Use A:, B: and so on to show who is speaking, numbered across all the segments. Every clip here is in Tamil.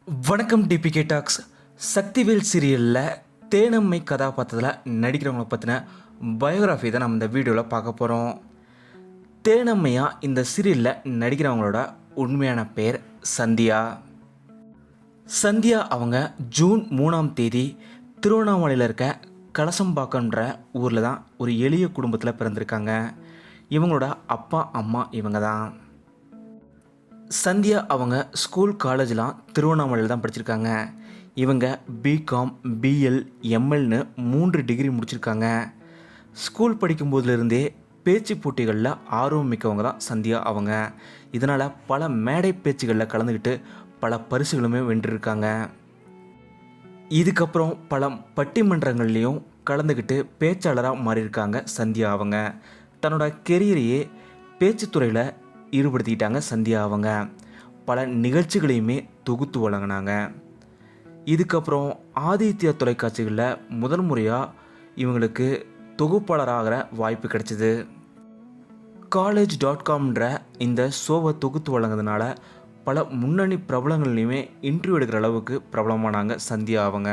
A: வணக்கம் டிபிகே டாக்ஸ். சக்திவேல் சீரியலில் தேனம்மை கதாபாத்திரத்தில் நடிக்கிறவங்கள பற்றின பயோகிராஃபி தான் நம்ம இந்த வீடியோவில் பார்க்க போகிறோம். தேனம்மையா இந்த சீரியலில் நடிக்கிறவங்களோட உண்மையான பேர் சந்தியா. சந்தியா அவங்க ஜூன் 3ஆம் தேதி திருவண்ணாமலையில் இருக்க கலசம்பாக்கம்ன்ற ஊரில் தான் ஒரு எளிய குடும்பத்தில் பிறந்திருக்காங்க. இவங்களோட அப்பா அம்மா இவங்க தான். சந்தியா அவங்க ஸ்கூல் காலேஜ்லாம் திருவண்ணாமலையில் தான் படிச்சிருக்காங்க. இவங்க பிகாம், பிஎல், எம்எல்னு 3 டிகிரி முடிச்சிருக்காங்க. ஸ்கூல் படிக்கும்போதுலேருந்தே பேச்சு போட்டிகளில் ஆர்வம் மிக்கவங்க தான் சந்தியா அவங்க. இதனால் பல மேடை பேச்சுகளில் கலந்துக்கிட்டு பல பரிசுகளுமே வென்றிருக்காங்க. இதுக்கப்புறம் பல பட்டிமன்றங்கள்லேயும் கலந்துக்கிட்டு பேச்சாளராக மாறியிருக்காங்க சந்தியா அவங்க. தன்னோட கெரியரையே பேச்சுத்துறையில் ஈடுபடுத்திக்கிட்டாங்க சந்தியா அவங்க. பல நிகழ்ச்சிகளையுமே தொகுத்து வழங்கினாங்க. இதுக்கப்புறம் ஆதித்யா தொலைக்காட்சிகளில் முதல் முறையாக இவங்களுக்கு தொகுப்பாளராகிற வாய்ப்பு கிடைச்சிது. college.comன்ற இந்த ஷோவை தொகுத்து வழங்குறதுனால பல முன்னணி பிரபலங்கள்லையுமே இன்டர்வியூ எடுக்கிற அளவுக்கு பிரபலமானாங்க சந்தியா அவங்க.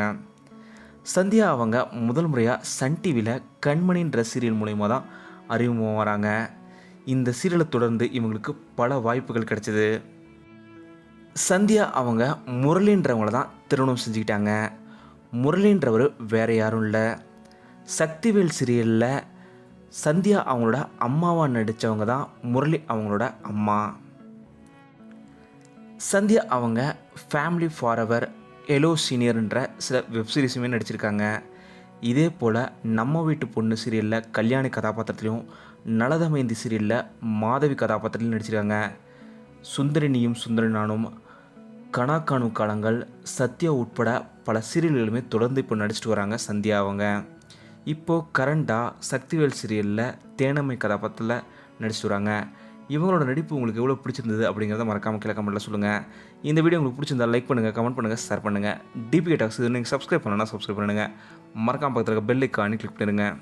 A: சந்தியா அவங்க முதல் முறையாக சன் டிவியில் கண்மணின்ற சீரியல் மூலயமா தான் அறிமுகம் வராங்க. இந்த சீரியலை தொடர்ந்து இவங்களுக்கு பல வாய்ப்புகள் கிடைச்சிது. சந்தியா அவங்க முரளின்றவங்கள தான் திருமணம் செஞ்சுக்கிட்டாங்க. முரளின்றவர் வேறு யாரும் இல்லை, சக்திவேல் சீரியலில் சந்தியா அவங்களோட அம்மாவாக நடித்தவங்க தான் முரளி அவங்களோட அம்மா. சந்தியா அவங்க ஃபேமிலி ஃபாரெவர், எலோ சீனியர்ன்ற சில வெப்சீரிஸுமே நடிச்சிருக்காங்க. இதே போல் நம்ம வீட்டு பொண்ணு சீரியலில் கல்யாணி கதாபாத்திரத்துலையும், நலதமயந்தி சீரியலில் மாதவி கதாபாத்திரத்திலையும் நடிச்சிருக்காங்க. சுந்தரினியும் சுந்தரி நானும், கனாக்கானு காலங்கள், சத்யா உட்பட பல சீரியல்களுமே தொடர்ந்து இப்போ நடிச்சிட்டு வராங்க சந்தியா அவங்க. இப்போது கரண்டாக சக்திவேல் சீரியலில் தேனம்மை கதாபாத்திரத்தில் நடிச்சிட்டு வராங்க. இவங்களோட நடிப்பு உங்களுக்கு எவ்வளோ பிடிச்சிருந்தது அப்படிங்கிறத மறக்காமல் கீழே கமெண்ட்டில் சொல்லுங்கள். இந்த வீடியோ உங்களுக்கு பிடிச்சிருந்தா லைக் பண்ணுங்கள், கமெண்ட் பண்ணுங்கள், ஷேர் பண்ணுங்கள். டிபிகே டாக்ஸ் நீங்கள் சப்ஸ்கிரைப் பண்ணணும்னா சப்ஸ்கிரைப் பண்ணுங்கள். மறக்காமல் பக்கத்தில் இருக்க பெல் ஐக்கானை கிளிக் பண்ணுங்கள்.